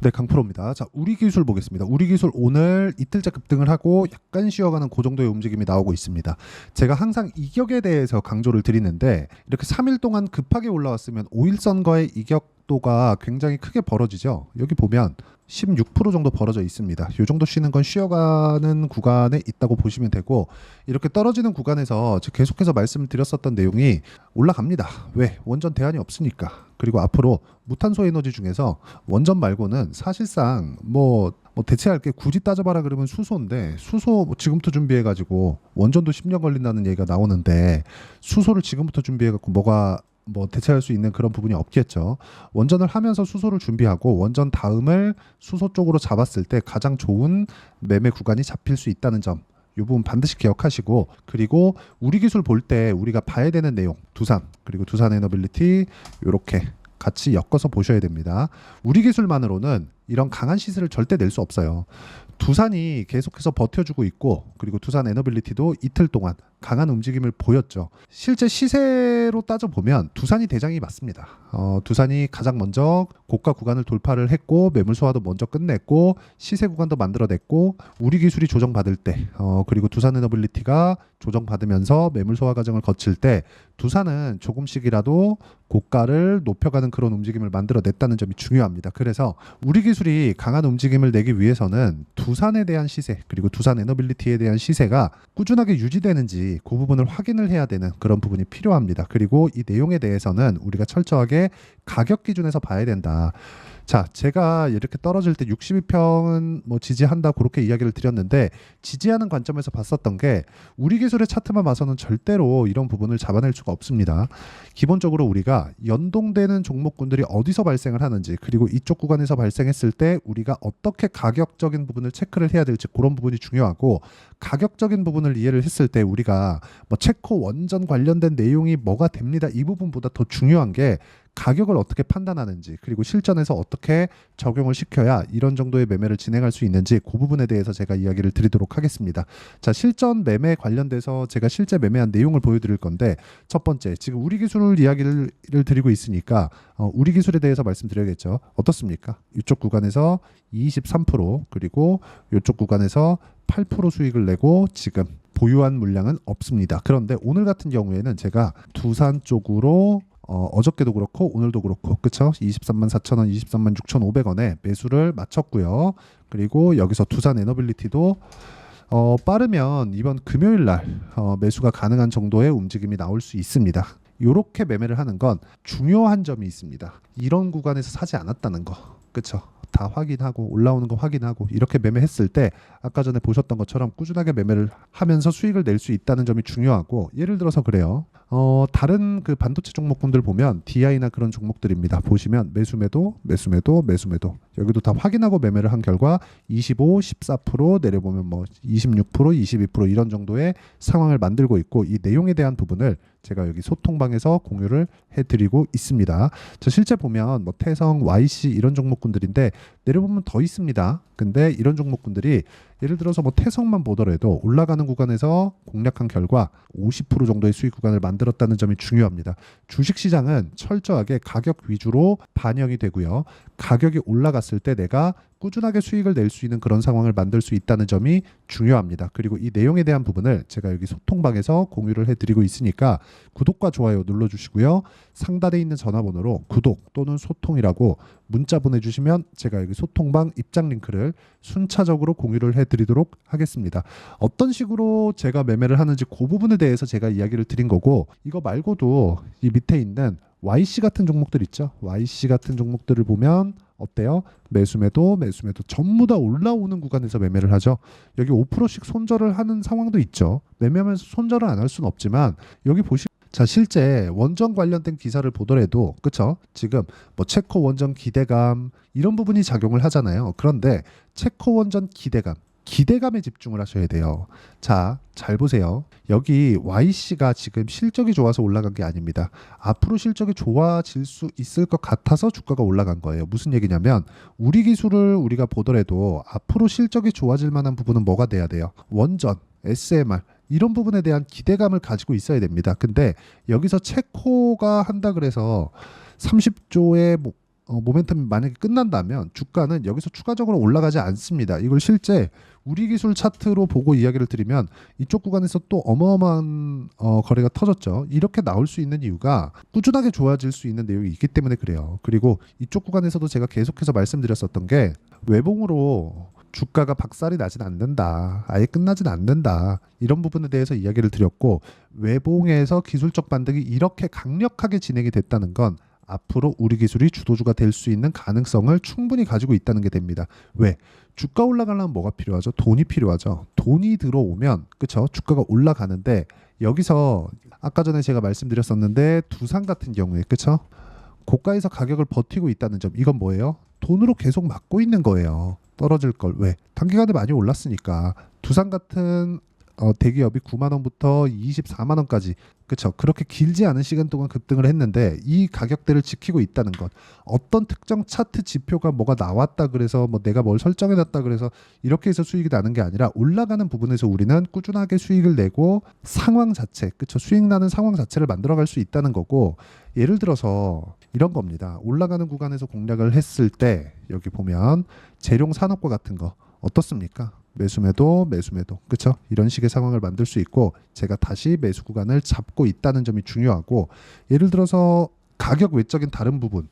네, 강프로입니다. 자, 우리 기술 보겠습니다. 우리 기술 오늘 이틀째 급등을 하고 약간 쉬어가는 그 정도의 움직임이 나오고 있습니다. 제가 항상 이격에 대해서 강조를 드리는데 이렇게 3일 동안 급하게 올라왔으면 5일선과의 이격도가 굉장히 크게 벌어지죠. 여기 보면 16% 정도 벌어져 있습니다. 이 정도 쉬는 건 쉬어가는 구간에 있다고 보시면 되고, 이렇게 떨어지는 구간에서 계속해서 말씀을 드렸었던 내용이 올라갑니다. 왜? 원전 대안이 없으니까. 그리고 앞으로 무탄소 에너지 중에서 원전 말고는 사실상 뭐 대체할 게 굳이 따져봐라 그러면 수소인데, 수소 뭐 지금부터 준비해가지고 원전도 10년 걸린다는 얘기가 나오는데 수소를 지금부터 준비해갖고 뭐가 뭐 대체할 수 있는 그런 부분이 없겠죠. 원전을 하면서 수소를 준비하고 원전 다음을 수소 쪽으로 잡았을 때 가장 좋은 매매 구간이 잡힐 수 있다는 점, 이 부분 반드시 기억하시고, 그리고 우리 기술 볼 때 우리가 봐야 되는 내용, 두산 그리고 두산 에너빌리티 이렇게 같이 엮어서 보셔야 됩니다. 우리 기술만으로는 이런 강한 시세를 절대 낼 수 없어요. 두산이 계속해서 버텨주고 있고, 그리고 두산 에너빌리티도 이틀 동안 강한 움직임을 보였죠. 실제 시세로 따져보면 두산이 대장이 맞습니다. 두산이 가장 먼저 고가 구간을 돌파를 했고 매물 소화도 먼저 끝냈고 시세 구간도 만들어냈고, 우리 기술이 조정받을 때 그리고 두산 에너빌리티가 조정받으면서 매물 소화 과정을 거칠 때 두산은 조금씩이라도 고가를 높여가는 그런 움직임을 만들어냈다는 점이 중요합니다. 그래서 우리 기술이 강한 움직임을 내기 위해서는 두산에 대한 시세 그리고 두산 에너빌리티에 대한 시세가 꾸준하게 유지되는지 그 부분을 확인을 해야 되는 그런 부분이 필요합니다. 그리고 이 내용에 대해서는 우리가 철저하게 가격 기준에서 봐야 된다. 자, 제가 이렇게 떨어질 때 62평은 뭐 지지한다 그렇게 이야기를 드렸는데, 지지하는 관점에서 봤었던 게 우리 기술의 차트만 봐서는 절대로 이런 부분을 잡아낼 수가 없습니다. 기본적으로 우리가 연동되는 종목군들이 어디서 발생을 하는지, 그리고 이쪽 구간에서 발생했을 때 우리가 어떻게 가격적인 부분을 체크를 해야 될지, 그런 부분이 중요하고, 가격적인 부분을 이해를 했을 때 우리가 뭐 체코 원전 관련된 내용이 뭐가 됩니다, 이 부분보다 더 중요한 게 가격을 어떻게 판단하는지, 그리고 실전에서 어떻게 적용을 시켜야 이런 정도의 매매를 진행할 수 있는지, 그 부분에 대해서 제가 이야기를 드리도록 하겠습니다. 자, 실전 매매 관련돼서 제가 실제 매매한 내용을 보여드릴 건데, 첫 번째, 지금 우리 기술 이야기를 드리고 있으니까 우리 기술에 대해서 말씀드려야겠죠. 어떻습니까? 이쪽 구간에서 23%, 그리고 이쪽 구간에서 8% 수익을 내고 지금 보유한 물량은 없습니다. 그런데 오늘 같은 경우에는 제가 두산 쪽으로 어저께도 그렇고 오늘도 그렇고, 그쵸? 23만 4천원, 23만 6,500원에 매수를 마쳤고요. 그리고 여기서 두산 에너빌리티도 빠르면 이번 금요일 날 매수가 가능한 정도의 움직임이 나올 수 있습니다. 이렇게 매매를 하는 건 중요한 점이 있습니다. 이런 구간에서 사지 않았다는 거, 그쵸? 다 확인하고 올라오는 거 확인하고 이렇게 매매했을 때 아까 전에 보셨던 것처럼 꾸준하게 매매를 하면서 수익을 낼 수 있다는 점이 중요하고, 예를 들어서 그래요. 다른 그 반도체 종목군들 보면 DI나 그런 종목들입니다. 보시면 매수매도 매수매도 매수매도, 여기도 다 확인하고 매매를 한 결과 25, 14% 내려보면 뭐 26%, 22% 이런 정도의 상황을 만들고 있고, 이 내용에 대한 부분을 제가 여기 소통방에서 공유를 해드리고 있습니다. 저 실제 보면 뭐 태성, YC 이런 종목군들인데 내려보면 더 있습니다. 근데 이런 종목군들이 예를 들어서 뭐 태성만 보더라도 올라가는 구간에서 공략한 결과 50% 정도의 수익 구간을 만들었다는 점이 중요합니다. 주식시장은 철저하게 가격 위주로 반영이 되고요. 가격이 올라갔을 때 내가 꾸준하게 수익을 낼 수 있는 그런 상황을 만들 수 있다는 점이 중요합니다. 그리고 이 내용에 대한 부분을 제가 여기 소통방에서 공유를 해드리고 있으니까 구독과 좋아요 눌러주시고요. 상단에 있는 전화번호로 구독 또는 소통이라고 문자 보내주시면 제가 여기 소통방 입장 링크를 순차적으로 공유를 해드리도록 하겠습니다. 어떤 식으로 제가 매매를 하는지 그 부분에 대해서 제가 이야기를 드린 거고, 이거 말고도 이 밑에 있는 YC 같은 종목들 있죠. YC 같은 종목들을 보면 어때요? 매수매도 매수매도 전부 다 올라오는 구간에서 매매를 하죠. 여기 5%씩 손절을 하는 상황도 있죠. 매매하면서 손절을 안 할 수는 없지만, 여기 보시면 자, 실제 원전 관련된 기사를 보더라도, 그쵸? 지금 뭐 체코 원전 기대감 이런 부분이 작용을 하잖아요. 그런데 체코 원전 기대감에 집중을 하셔야 돼요. 자, 잘 보세요. 여기 YC가 지금 실적이 좋아서 올라간 게 아닙니다. 앞으로 실적이 좋아질 수 있을 것 같아서 주가가 올라간 거예요. 무슨 얘기냐면, 우리 기술을 우리가 보더라도 앞으로 실적이 좋아질 만한 부분은 뭐가 돼야 돼요? 원전, SMR 이런 부분에 대한 기대감을 가지고 있어야 됩니다. 근데 여기서 체코가 한다 그래서 30조의 뭐 모멘텀이 만약에 끝난다면 주가는 여기서 추가적으로 올라가지 않습니다. 이걸 실제 우리 기술 차트로 보고 이야기를 드리면 이쪽 구간에서 또 어마어마한 거래가 터졌죠. 이렇게 나올 수 있는 이유가 꾸준하게 좋아질 수 있는 내용이 있기 때문에 그래요. 그리고 이쪽 구간에서도 제가 계속해서 말씀드렸었던 게 외봉으로 주가가 박살이 나진 않는다. 아예 끝나진 않는다. 이런 부분에 대해서 이야기를 드렸고 외봉에서 기술적 반등이 이렇게 강력하게 진행이 됐다는 건 앞으로 우리 기술이 주도주가 될 수 있는 가능성을 충분히 가지고 있다는 게 됩니다. 왜? 주가 올라가려면 뭐가 필요하죠? 돈이 필요하죠. 돈이 들어오면 그쵸? 주가가 올라가는데 여기서 아까 전에 제가 말씀드렸었는데 두산 같은 경우에 그쵸? 고가에서 가격을 버티고 있다는 점 이건 뭐예요? 돈으로 계속 막고 있는 거예요. 떨어질 걸. 왜? 단기간에 많이 올랐으니까. 두산 같은 대기업이 9만 원부터 24만 원까지 그쵸 그렇게 길지 않은 시간 동안 급등을 했는데 이 가격대를 지키고 있다는 것 어떤 특정 차트 지표가 뭐가 나왔다 그래서 뭐 내가 뭘 설정해 놨다 그래서 이렇게 해서 수익이 나는 게 아니라 올라가는 부분에서 우리는 꾸준하게 수익을 내고 상황 자체 그쵸 수익 나는 상황 자체를 만들어 갈 수 있다는 거고 예를 들어서 이런 겁니다. 올라가는 구간에서 공략을 했을 때 여기 보면 재룡 산업과 같은 거 어떻습니까? 매수매도 그쵸 이런 식의 상황을 만들 수 있고 제가 다시 매수 구간을 잡고 있다는 점이 중요하고 예를 들어서 가격 외적인 다른 부분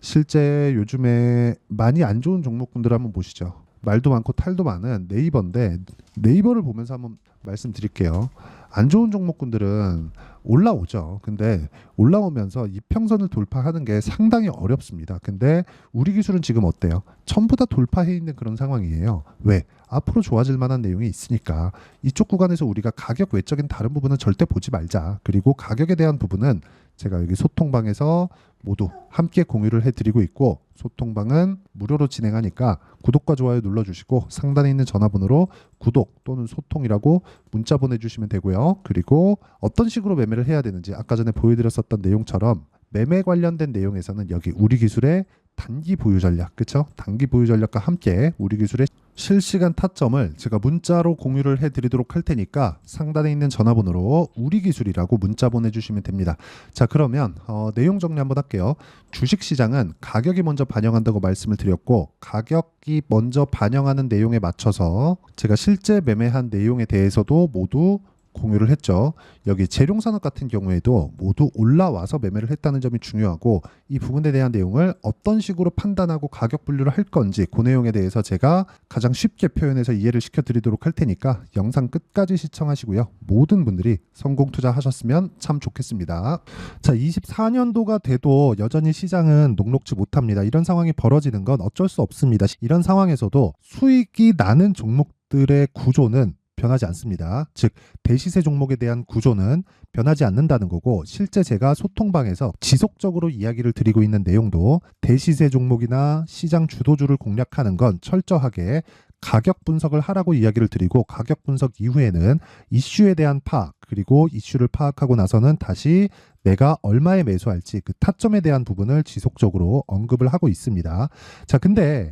실제 요즘에 많이 안 좋은 종목군들 한번 보시죠. 말도 많고 탈도 많은 네이버인데 네이버를 보면서 한번 말씀드릴게요. 안 좋은 종목군들은 올라오죠. 근데 올라오면서 이평선을 돌파하는 게 상당히 어렵습니다. 근데 우리 기술은 지금 어때요? 전부 다 돌파해 있는 그런 상황이에요. 왜? 앞으로 좋아질 만한 내용이 있으니까 이쪽 구간에서 우리가 가격 외적인 다른 부분은 절대 보지 말자. 그리고 가격에 대한 부분은 제가 여기 소통방에서 모두 함께 공유를 해드리고 있고 소통방은 무료로 진행하니까 구독과 좋아요 눌러주시고 상단에 있는 전화번호로 구독 또는 소통이라고 문자 보내주시면 되고요. 그리고 어떤 식으로 매매를 해야 되는지 아까 전에 보여드렸었던 내용처럼 매매 관련된 내용에서는 여기 우리 기술의 단기 보유 전략, 그쵸? 단기 보유 전략과 함께 우리 기술의 실시간 타점을 제가 문자로 공유를 해드리도록 할 테니까 상단에 있는 전화번호로 우리 기술이라고 문자 보내주시면 됩니다. 자, 그러면 내용 정리 한번 할게요. 주식시장은 가격이 먼저 반영한다고 말씀을 드렸고 가격이 먼저 반영하는 내용에 맞춰서 제가 실제 매매한 내용에 대해서도 모두 공유를 했죠. 여기 재룡산업 같은 경우에도 모두 올라와서 매매를 했다는 점이 중요하고 이 부분에 대한 내용을 어떤 식으로 판단하고 가격 분류를 할 건지 그 내용에 대해서 제가 가장 쉽게 표현해서 이해를 시켜드리도록 할 테니까 영상 끝까지 시청하시고요. 모든 분들이 성공 투자하셨으면 참 좋겠습니다. 자, 24년도가 돼도 여전히 시장은 녹록지 못합니다. 이런 상황이 벌어지는 건 어쩔 수 없습니다. 이런 상황에서도 수익이 나는 종목들의 구조는 변하지 않습니다. 즉 대시세 종목에 대한 구조는 변하지 않는다는 거고 실제 제가 소통방에서 지속적으로 이야기를 드리고 있는 내용도 대시세 종목이나 시장 주도주를 공략하는 건 철저하게 가격 분석을 하라고 이야기를 드리고 가격 분석 이후에는 이슈에 대한 파악 그리고 이슈를 파악하고 나서는 다시 내가 얼마에 매수할지 그 타점에 대한 부분을 지속적으로 언급을 하고 있습니다. 자, 근데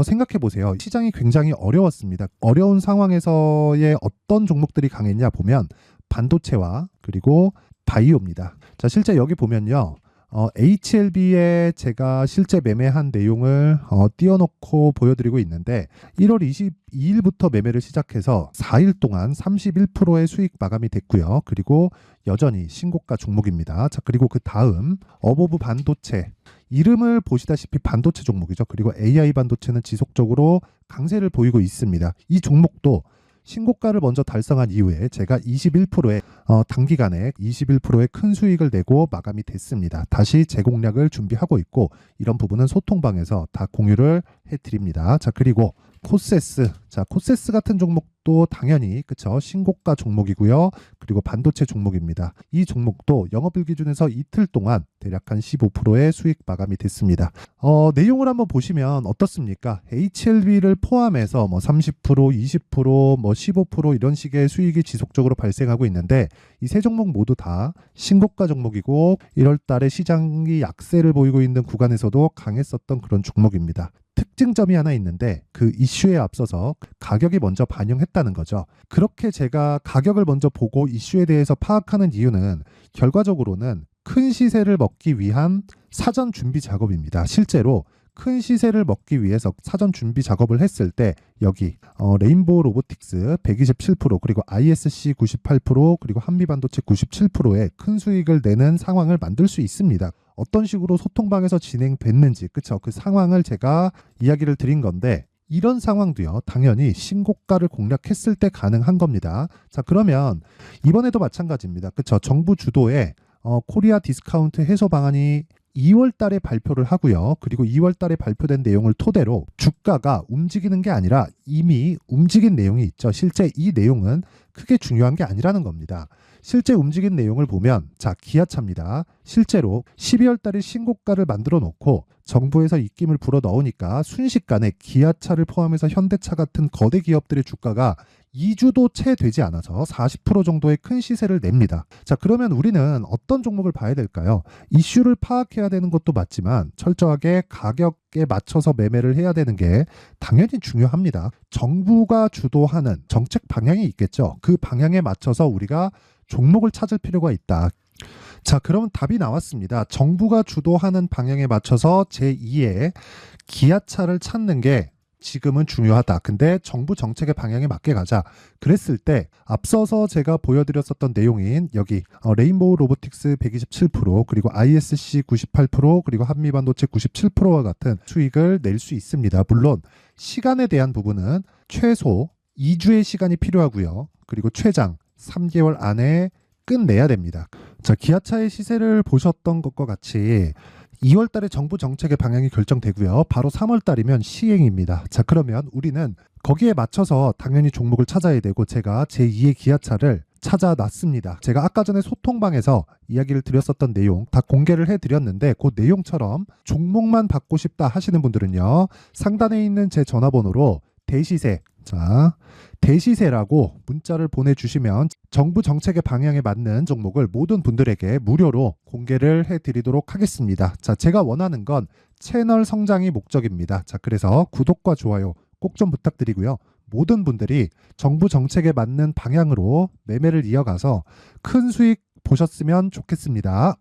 생각해 보세요. 시장이 굉장히 어려웠습니다. 어려운 상황에서의 어떤 종목들이 강했냐 보면 반도체와 그리고 바이오입니다. 자, 실제 여기 보면요. HLB에 제가 실제 매매한 내용을 띄워놓고 보여드리고 있는데 1월 22일부터 매매를 시작해서 4일 동안 31%의 수익 마감이 됐고요. 그리고 여전히 신고가 종목입니다. 자, 그리고 그 다음 어보브 반도체 이름을 보시다시피 반도체 종목이죠. 그리고 AI 반도체는 지속적으로 강세를 보이고 있습니다. 이 종목도 신고가를 먼저 달성한 이후에 제가 21%의 단기간에 21%의 큰 수익을 내고 마감이 됐습니다. 다시 재공략을 준비하고 있고 이런 부분은 소통방에서 다 공유를 해드립니다. 자, 그리고 코세스. 자, 코세스 같은 종목도 당연히 그쵸 신고가 종목이고요. 그리고 반도체 종목입니다. 이 종목도 영업일 기준에서 이틀 동안 대략 한 15%의 수익 마감이 됐습니다. 내용을 한번 보시면 어떻습니까? HLB를 포함해서 뭐 30%, 20%, 뭐 15% 이런 식의 수익이 지속적으로 발생하고 있는데 이 세 종목 모두 다 신고가 종목이고 1월 달에 시장이 약세를 보이고 있는 구간에서도 강했었던 그런 종목입니다. 특징점이 하나 있는데 그 이슈에 앞서서 가격이 먼저 반영했다는 거죠. 그렇게 제가 가격을 먼저 보고 이슈에 대해서 파악하는 이유는 결과적으로는 큰 시세를 먹기 위한 사전 준비 작업입니다. 실제로 큰 시세를 먹기 위해서 사전 준비 작업을 했을 때 여기 레인보우 로보틱스 127% 그리고 ISC 98% 그리고 한미반도체 97%의 큰 수익을 내는 상황을 만들 수 있습니다. 어떤 식으로 소통방에서 진행됐는지 그쵸? 그 상황을 제가 이야기를 드린 건데 이런 상황도요 당연히 신고가를 공략했을 때 가능한 겁니다. 자 그러면 이번에도 마찬가지입니다. 그쵸? 정부 주도의 코리아 디스카운트 해소 방안이 2월 달에 발표를 하고요. 그리고 2월 달에 발표된 내용을 토대로 주가가 움직이는 게 아니라 이미 움직인 내용이 있죠. 실제 이 내용은 크게 중요한 게 아니라는 겁니다. 실제 움직인 내용을 보면 자 기아차입니다. 실제로 12월 달에 신고가를 만들어 놓고 정부에서 입김을 불어 넣으니까 순식간에 기아차를 포함해서 현대차 같은 거대 기업들의 주가가 2주도 채 되지 않아서 40% 정도의 큰 시세를 냅니다. 자 그러면 우리는 어떤 종목을 봐야 될까요? 이슈를 파악해야 되는 것도 맞지만 철저하게 가격에 맞춰서 매매를 해야 되는 게 당연히 중요합니다. 정부가 주도하는 정책 방향이 있겠죠. 그 방향에 맞춰서 우리가 종목을 찾을 필요가 있다. 자 그러면 답이 나왔습니다. 정부가 주도하는 방향에 맞춰서 제2의 기아차를 찾는 게 지금은 중요하다. 근데 정부 정책의 방향에 맞게 가자. 그랬을 때 앞서서 제가 보여드렸었던 내용인 여기 레인보우 로보틱스 127% 그리고 ISC 98% 그리고 한미반도체 97%와 같은 수익을 낼 수 있습니다. 물론 시간에 대한 부분은 최소 2주의 시간이 필요하고요. 그리고 최장 3개월 안에 끝내야 됩니다. 자, 기아차의 시세를 보셨던 것과 같이 2월 달에 정부 정책의 방향이 결정되고요. 바로 3월 달이면 시행입니다. 자, 그러면 우리는 거기에 맞춰서 당연히 종목을 찾아야 되고 제가 제2의 기아차를 찾아놨습니다. 제가 아까 전에 소통방에서 이야기를 드렸었던 내용 다 공개를 해드렸는데 그 내용처럼 종목만 받고 싶다 하시는 분들은요. 상단에 있는 제 전화번호로 대시세 자 대시세라고 문자를 보내주시면 정부 정책의 방향에 맞는 종목을 모든 분들에게 무료로 공개를 해드리도록 하겠습니다. 자, 제가 원하는 건 채널 성장이 목적입니다. 자, 그래서 구독과 좋아요 꼭 좀 부탁드리고요. 모든 분들이 정부 정책에 맞는 방향으로 매매를 이어가서 큰 수익 보셨으면 좋겠습니다.